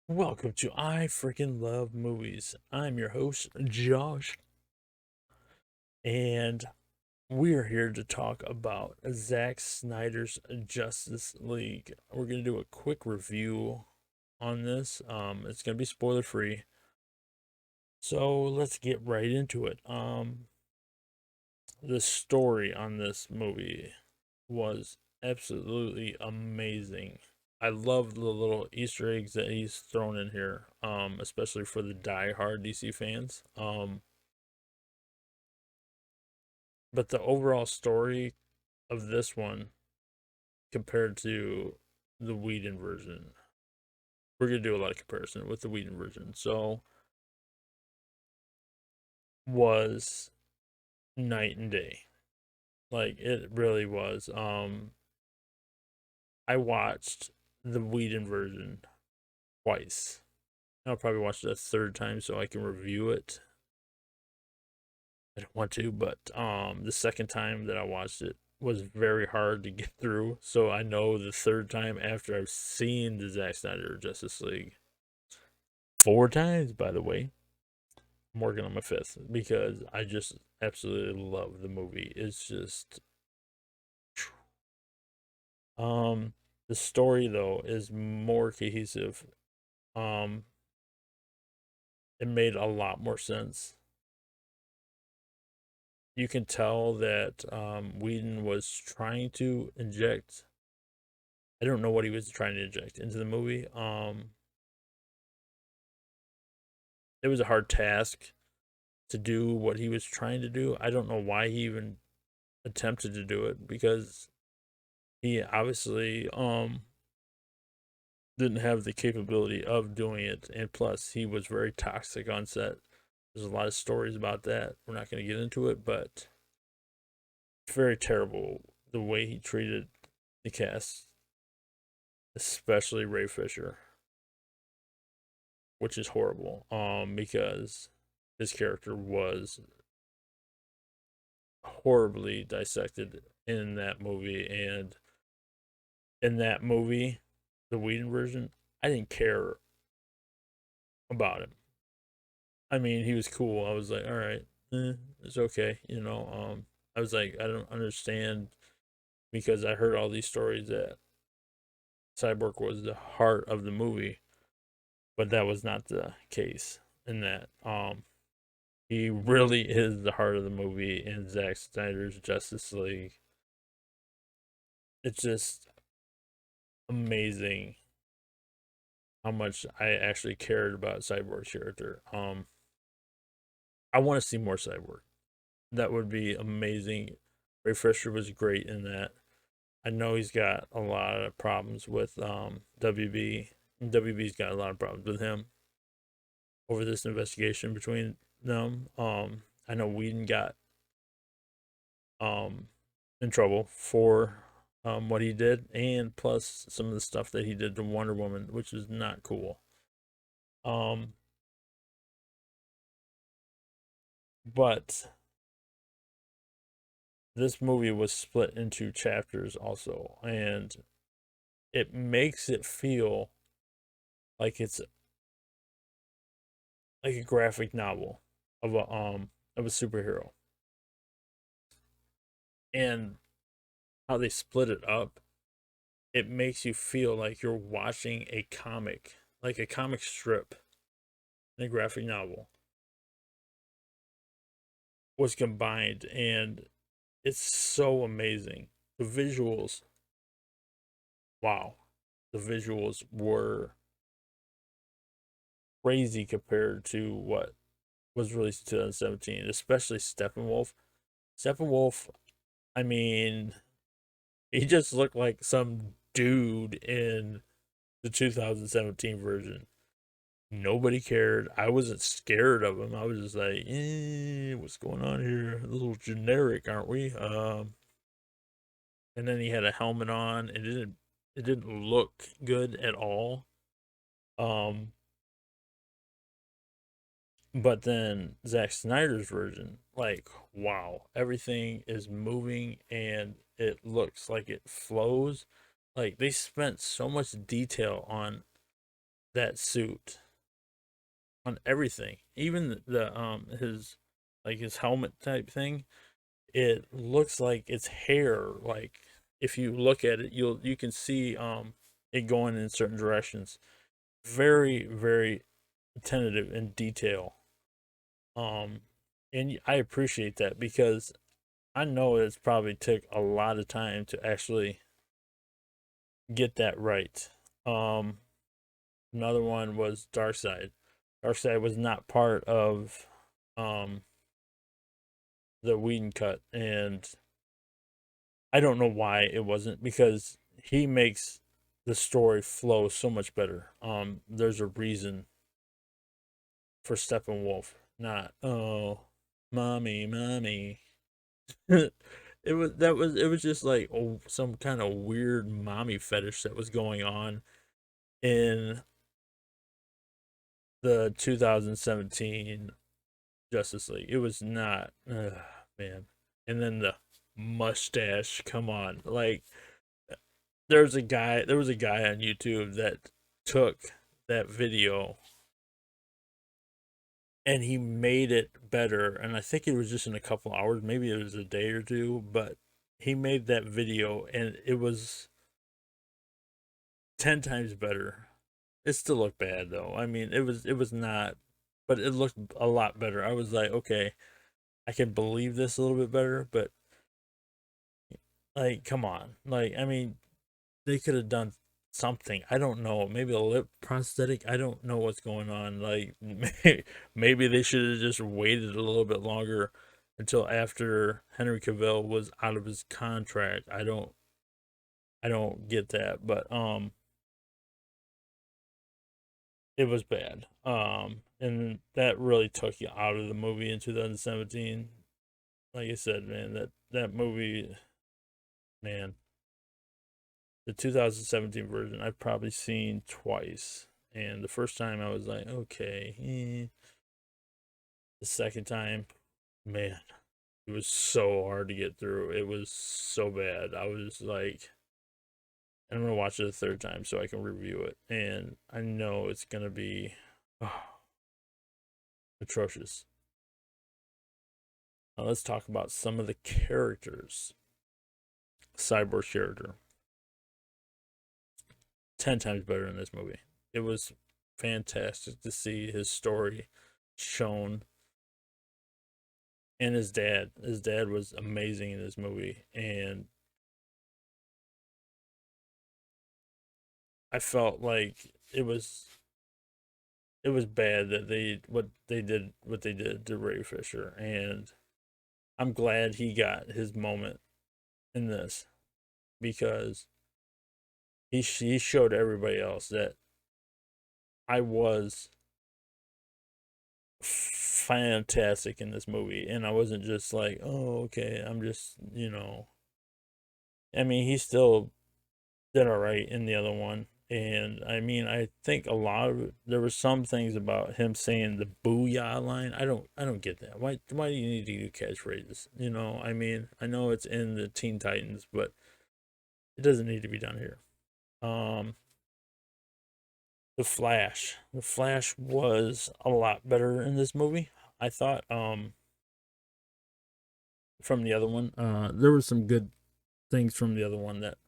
Welcome to I Freaking Love Movies. I'm your host, Josh, and we're here to talk about Zack Snyder's Justice League. We're going to do a quick review on this. It's going to be spoiler free. So let's get right into it. The story on this movie was absolutely amazing. I love the little Easter eggs that he's thrown in here, especially for the die-hard DC fans. But the overall story of this one compared to the Whedon version, we're gonna do a lot of comparison with the Whedon version. So was night and day. Like it really was. I watched the Whedon version twice. I'll probably watch it a third time so I can review it. I don't want to, but the second time that I watched it was very hard to get through. So I know the third time after I've seen the Zack Snyder Justice League 4 times, by the way. I'm working on my fifth because I just absolutely love the movie. It's just the story though is more cohesive. Um it made a lot more sense. You can tell that Whedon was trying to inject, I don't know what he was trying to inject into the movie. It was a hard task to do what he was trying to do. I don't know why he even attempted to do it because he obviously didn't have the capability of doing it, and plus he was very toxic on set. There's a lot of stories about that. We're not going to get into it, but very terrible the way he treated the cast, especially Ray Fisher, which is horrible. Because his character was horribly dissected in that movie, and in that movie, the Whedon version, I didn't care about him. I mean, he was cool. I was like, all right, it's okay, you know. I was like, I don't understand because I heard all these stories that Cyborg was the heart of the movie, but that was not the case. In that, he really is the heart of the movie in Zack Snyder's Justice League. It's just amazing how much I actually cared about Cyborg's character. I want to see more Cyborg. That would be amazing. Ray Fisher was great in that. I know he's got a lot of problems with WB. WB's got a lot of problems with him over this investigation between them. I know Whedon got um in trouble for what he did, and plus some of the stuff that he did to Wonder Woman, which is not cool. Um, but this movie was split into chapters also, and it makes it feel like it's like a graphic novel of a superhero. And how they split it up, it makes you feel like you're watching a comic, like a comic strip in a graphic novel was combined, and it's so amazing. The visuals, wow. The visuals were crazy compared to what was released in 2017, especially Steppenwolf. Steppenwolf, I mean, he just looked like some dude in the 2017 version. Nobody cared. I wasn't scared of him. I was just like, what's going on here? A little generic, aren't we? And then he had a helmet on. It didn't look good at all. Um, But then Zack Snyder's version, like, wow, everything is moving and it looks like it flows. Like they spent so much detail on that suit, on everything, even the his like his helmet type thing. It looks like it's hair. Like if you look at it, you can see it going in certain directions. Very very tentative in detail. Um, and I appreciate that because I know it's probably took a lot of time to actually get that right. Um, Another one was Darkseid. Darkseid was not part of um the Whedon cut, and I don't know why it wasn't because he makes the story flow so much better. There's a reason for Steppenwolf, not mommy, mommy. It was just like some kind of weird mommy fetish that was going on in the 2017 Justice League. It was not, man. And then the mustache, come on, like there was a guy on YouTube that took that video and he made it better. And I think it was just in a couple hours, maybe it was a day or two, but he made that video and it was 10 times better. It still looked bad though. I mean, it was not, but it looked a lot better. I was like, okay, I can believe this a little bit better, but like, come on. Like, I mean, they could have done something. I don't know. Maybe a lip prosthetic. I don't know what's going on. Like, maybe they should have just waited a little bit longer until after Henry Cavill was out of his contract. I don't get that, but it was bad. And that really took you out of the movie in 2017. Like I said, man, that movie, man, the 2017 version I've probably seen twice. And the first time I was like, okay. The second time, man, it was so hard to get through. It was so bad. I was like, I'm gonna watch it a third time so I can review it. And I know it's gonna be atrocious. Now let's talk about some of the characters. Cyborg character, 10 times better in this movie. It was fantastic to see his story shown, and his dad. His dad was amazing in this movie, and I felt like it was bad that what they did to Ray Fisher, and I'm glad he got his moment in this because he showed everybody else that I was fantastic in this movie, and I wasn't just like, oh, okay, I'm just, you know. I mean, he still did all right in the other one, and I mean, I think a lot of there were some things about him saying the "booyah" line. I don't get that. Why do you need to do catchphrases? You know, I mean, I know it's in the Teen Titans, but it doesn't need to be done here. Um, the Flash. The Flash was a lot better in this movie. I thought from the other one. There were some good things from the other one that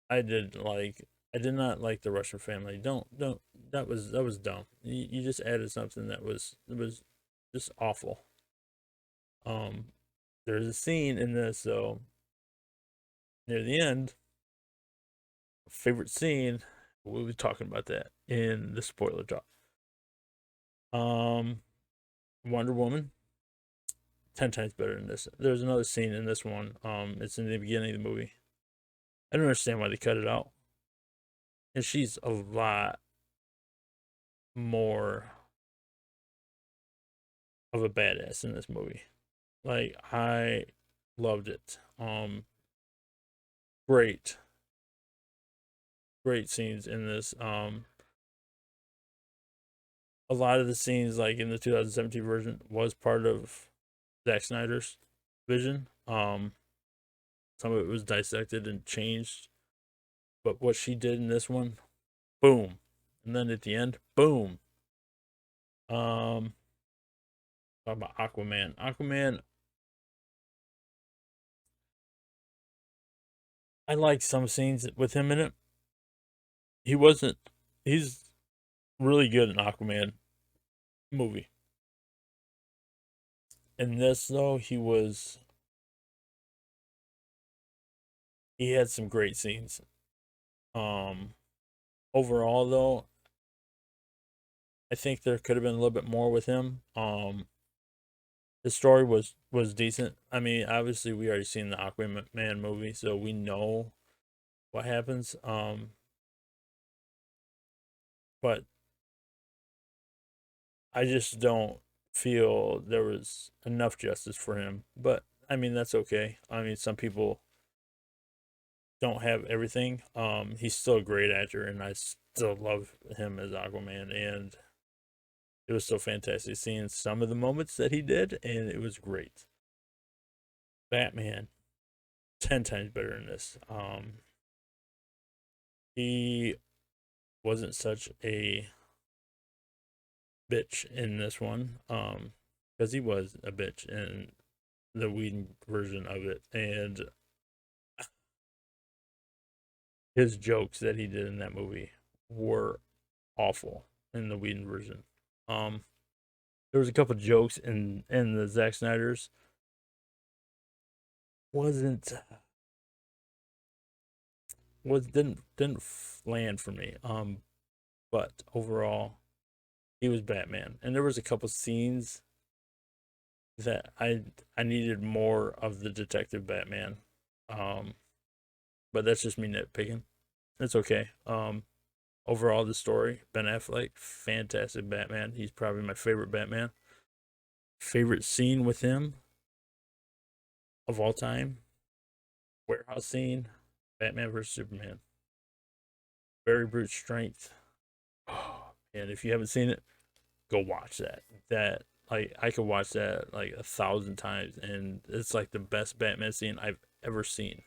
I did like. I did not like the Russian family. Don't. That was dumb. You just added something that was just awful. Um, there's a scene in this though near the end. Favorite scene. We'll be talking about that in the spoiler talk. Um, Wonder Woman, 10 times better than this. There's another scene in this one. It's in the beginning of the movie. I don't understand why they cut it out. And she's a lot more of a badass in this movie. Like I loved it. Great, great scenes in this. a lot of the scenes, like in the 2017 version, was part of Zack Snyder's vision. Some of it was dissected and changed, but what she did in this one, boom, and then at the end, boom. Um, talk about Aquaman. Aquaman, I like some scenes with him in it. He wasn't. He's really good in Aquaman movie. In this though, he was. He had some great scenes. Um, Overall though, I think there could have been a little bit more with him. The story was decent. I mean, obviously we already seen the Aquaman movie, so we know what happens. But I just don't feel there was enough justice for him. But I mean, that's okay. I mean, some people don't have everything. He's still a great actor, and I still love him as Aquaman. And it was so fantastic seeing some of the moments that he did, and it was great. Batman, 10 times better than this. He wasn't such a bitch in this one, because he was a bitch in the Whedon version of it, and his jokes that he did in that movie were awful in the Whedon version. Um, there was a couple jokes in the Zack Snyder's wasn't was didn't land for me. But overall, he was Batman, and there was a couple scenes that I needed more of the detective Batman. Um, but that's just me nitpicking. It's okay. Overall, the story, Ben Affleck, fantastic Batman. He's probably my favorite Batman. Favorite scene with him of all time, warehouse scene, Batman versus Superman. Very brute strength. And if you haven't seen it, go watch that. That like I could watch that like 1,000 times, and it's like the best Batman scene I've ever seen.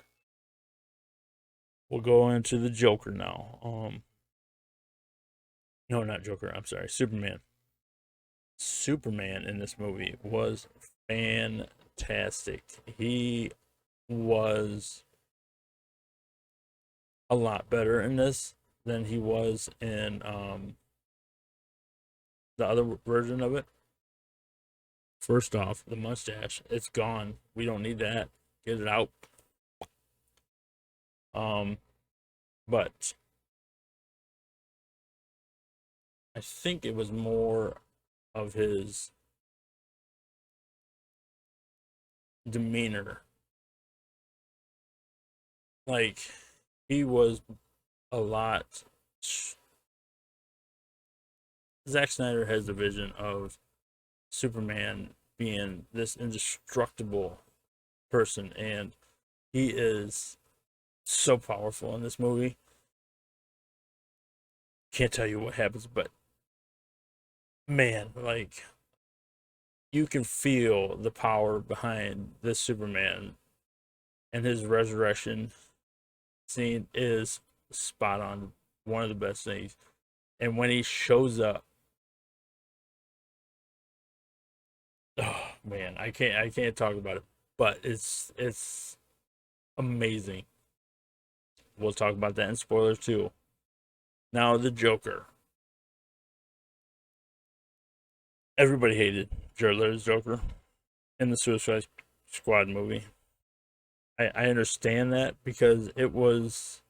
We'll go into the Joker now. No, not Joker. I'm sorry, Superman. Superman in this movie was fantastic. He was a lot better in this than he was in the other version of it. First off, the mustache, it's gone. We don't need that. Get it out. Um, but I think it was more of his demeanor. Like he was a lot. Zack Snyder has the vision of Superman being this indestructible person, and he is so powerful in this movie. Can't tell you what happens, but man, like you can feel the power behind this Superman, and his resurrection scene is spot on. One of the best things. And when he shows up, oh man, I can't talk about it, but it's amazing. We'll talk about that in spoilers too. Now the Joker. Everybody hated Jared Leto's Joker in the Suicide Squad movie. I understand that because it was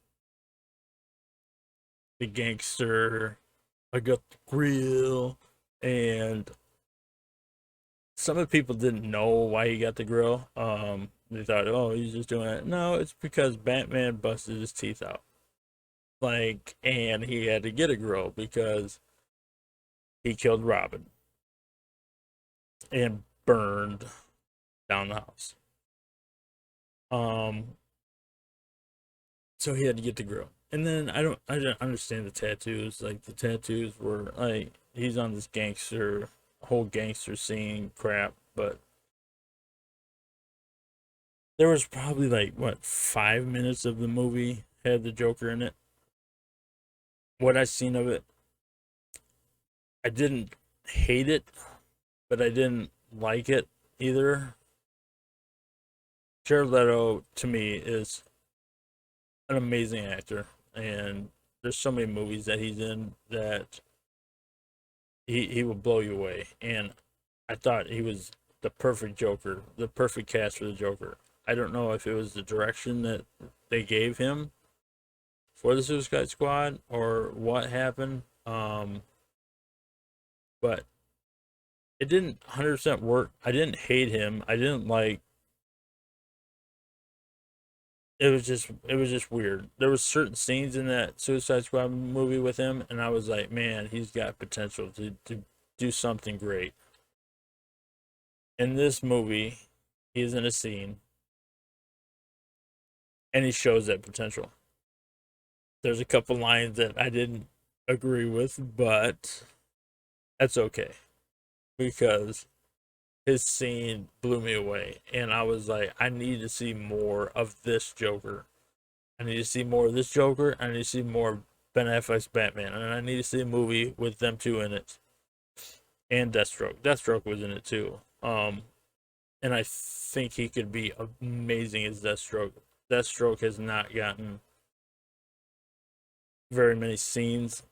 the gangster. I got the grill, and some of the people didn't know why he got the grill. They thought, oh, he's just doing it. No, it's because Batman busted his teeth out. Like, and he had to get a grill because he killed Robin and burned down the house. Um, so he had to get the grill. And then I don't understand the tattoos. Like the tattoos were like he's on this gangster whole gangster scene crap, but there was probably like what 5 minutes of the movie had the Joker in it. What I seen of it, I didn't hate it, but I didn't like it either. Jared Leto to me is an amazing actor, and there's so many movies that he's in that he will blow you away. And I thought he was the perfect Joker, the perfect cast for the Joker. I don't know if it was the direction that they gave him for the Suicide Squad or what happened, but it didn't 100% work. I didn't hate him. I didn't like. It was just weird. There was certain scenes in that Suicide Squad movie with him, and I was like, man, he's got potential to do something great. In this movie, he's in a scene and he shows that potential. There's a couple lines that I didn't agree with, but that's okay because his scene blew me away. And I was like, I need to see more of this Joker. I need to see more of this Joker. I need to see more of Ben Affleck's Batman. And I need to see a movie with them two in it. And Deathstroke. Deathstroke was in it too. And I think he could be amazing as Deathstroke. Deathstroke has not gotten very many scenes,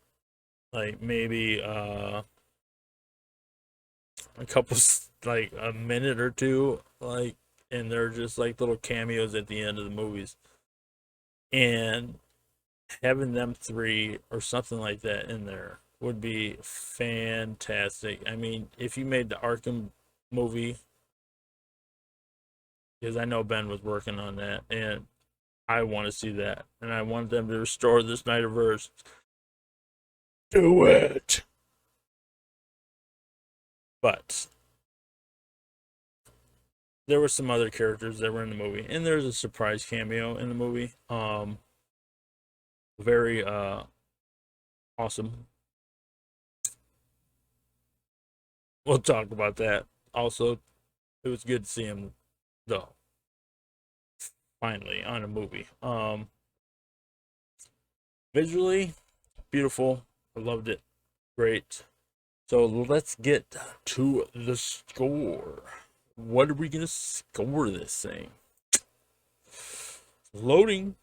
like maybe a couple, like a minute or two, like, and they're just like little cameos at the end of the movies. And having them three or something like that in there would be fantastic. I mean, if you made the Arkham movie, because I know Ben was working on that, and I want to see that, and I want them to restore the Snyderverse. Do it. But there were some other characters that were in the movie, and there's a surprise cameo in the movie. Very awesome. We'll talk about that. Also, it was good to see him though. Finally on a movie. Visually beautiful. I loved it. Great. So let's get to the score. What are we gonna score this thing? Loading.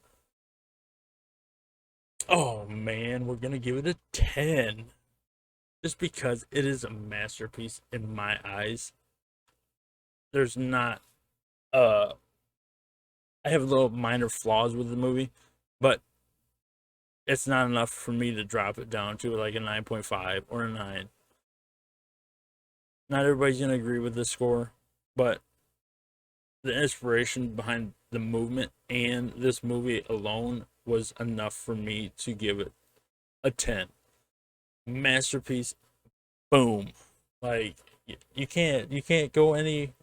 Oh man, we're gonna give it a 10. Just because it is a masterpiece in my eyes. There's not uh I have little minor flaws with the movie, but it's not enough for me to drop it down to like a 9.5 or a 9. Not everybody's going to agree with this score, but the inspiration behind the movement and this movie alone was enough for me to give it a 10. Masterpiece, boom. Like you can't go any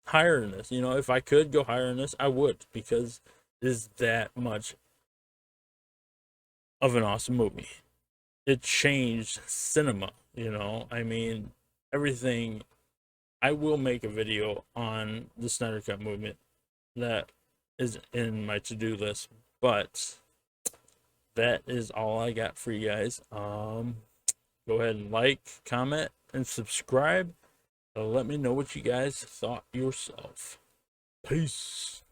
higher than this. You know, if I could go higher than this, I would because it is that much of an awesome movie. It changed cinema, you know? I mean, everything. I will make a video on the Snyder Cut movement that is in my to-do list, but that is all I got for you guys. Go ahead and like, comment, and subscribe. Let me know what you guys thought yourself. Peace.